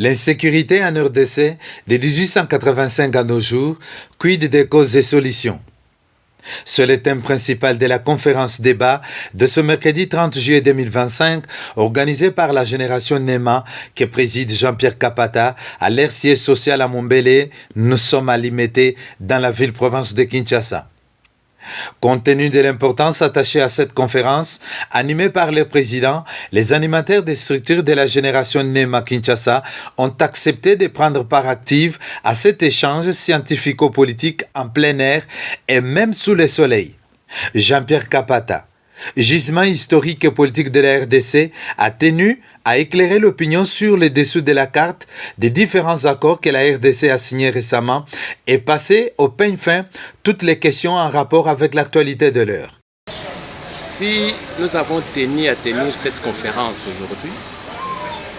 L'insécurité en RDC de 1885 à nos jours, quid des causes et solutions? C'est le thème principal de la conférence débat de ce mercredi 30 juillet 2025, organisée par la génération NEMA que préside Jean-Pierre Kapata à l'aire siège social à Montbéliard. Nous sommes à Limete dans la ville-province de Kinshasa. Compte tenu de l'importance attachée à cette conférence, animée par le président, les animateurs des structures de la génération NEMA Kinshasa ont accepté de prendre part active à cet échange scientifico-politique en plein air et même sous le soleil. Jean-Pierre Kapata, gisement historique et politique de la RDC, a tenu à éclairer l'opinion sur les dessous de la carte des différents accords que la RDC a signés récemment et passer au peigne fin toutes les questions en rapport avec l'actualité de l'heure. Si nous avons tenu à tenir cette conférence aujourd'hui,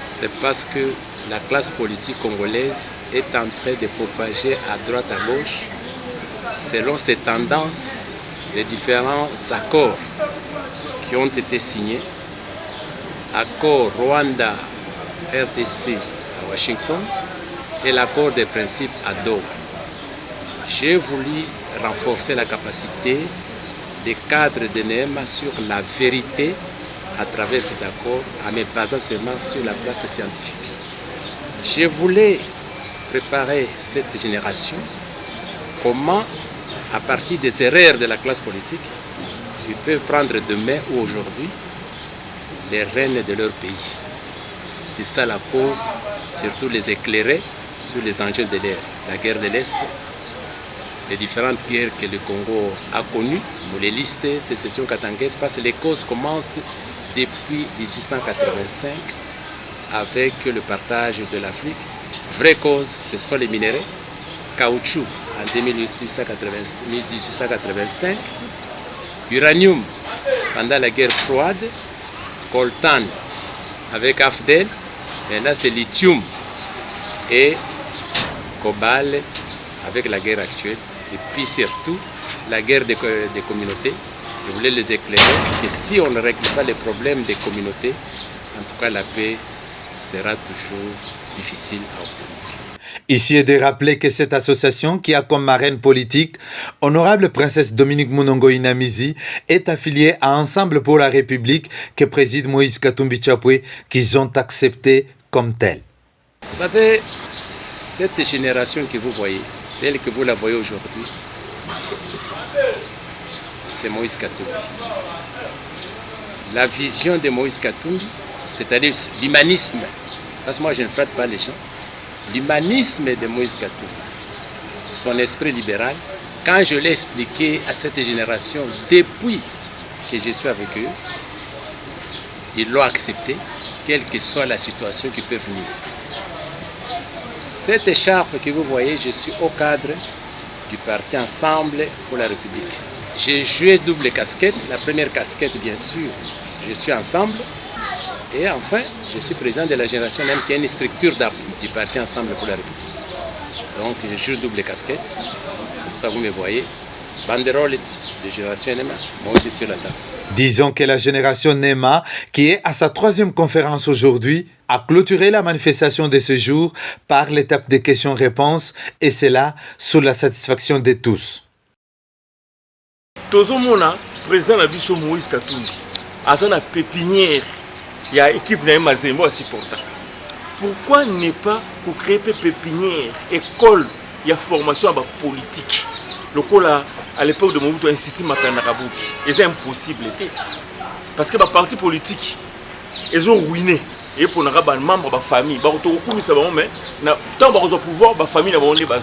c'est parce que la classe politique congolaise est en train de propager à droite à gauche, selon ses tendances, les différents accords qui ont été signés. Accord Rwanda-RDC à Washington et l'accord des principes à Doha. J'ai voulu renforcer la capacité des cadres de NEMA sur la vérité à travers ces accords, en me basant seulement sur la place scientifique. Je voulais préparer cette génération comment, à partir des erreurs de la classe politique, ils peuvent prendre demain ou aujourd'hui les rênes de leur pays. C'était ça la cause, surtout les éclairer sur les enjeux de l'ère. La guerre de l'Est, les différentes guerres que le Congo a connues, Mouléliste, sécession katangaise, parce que les causes commencent depuis 1885 avec le partage de l'Afrique. Vraie cause, ce sont les minéraux. Caoutchouc en 1885, uranium pendant la guerre froide, coltan avec Afdel, maintenant c'est lithium et cobalt avec la guerre actuelle. Et puis surtout, la guerre des communautés. Je voulais les éclairer que si on ne règle pas les problèmes des communautés, en tout cas la paix sera toujours difficile à obtenir. Ici est de rappeler que cette association, qui a comme marraine politique Honorable Princesse Dominique Munongo Inamizi, est affiliée à Ensemble pour la République que préside Moïse Katumbi Chapwe, qu'ils ont accepté comme telle. Vous savez, cette génération que vous voyez, telle que vous la voyez aujourd'hui, c'est Moïse Katumbi. La vision de Moïse Katumbi, c'est-à-dire l'humanisme, parce que moi je ne flatte pas les gens, l'humanisme de Moïse Katumbi, son esprit libéral, quand je l'ai expliqué à cette génération depuis que je suis avec eux, ils l'ont accepté, quelle que soit la situation qui peut venir. Cette écharpe que vous voyez, je suis au cadre du parti Ensemble pour la République. J'ai joué double casquette, la première casquette bien sûr, je suis Ensemble. Et enfin, je suis président de la génération même qui est une structure d'appui du parti Ensemble pour la République. Donc je joue double casquette, comme ça vous me voyez. Banderole de génération NEMA, moi aussi sur la table. Disons que la génération NEMA, qui est à sa 3e conférence aujourd'hui, a clôturé la manifestation de ce jour par l'étape des questions-réponses, et cela sous la satisfaction de tous. Tozomona, président de la Moïse Katumbi, à son pépinière. Il y a une équipe de Mazembo à supporter. Pourquoi ne pas créer une pépinière, école, il y a formation à la politique. À l'époque de Mobutu, Institut Makanakabuki. Et c'est impossible. Parce que les partis politiques, ils ont ruiné. Et pour les membres de la famille, tant qu'ils ont pouvoir, la famille n'a pas eu.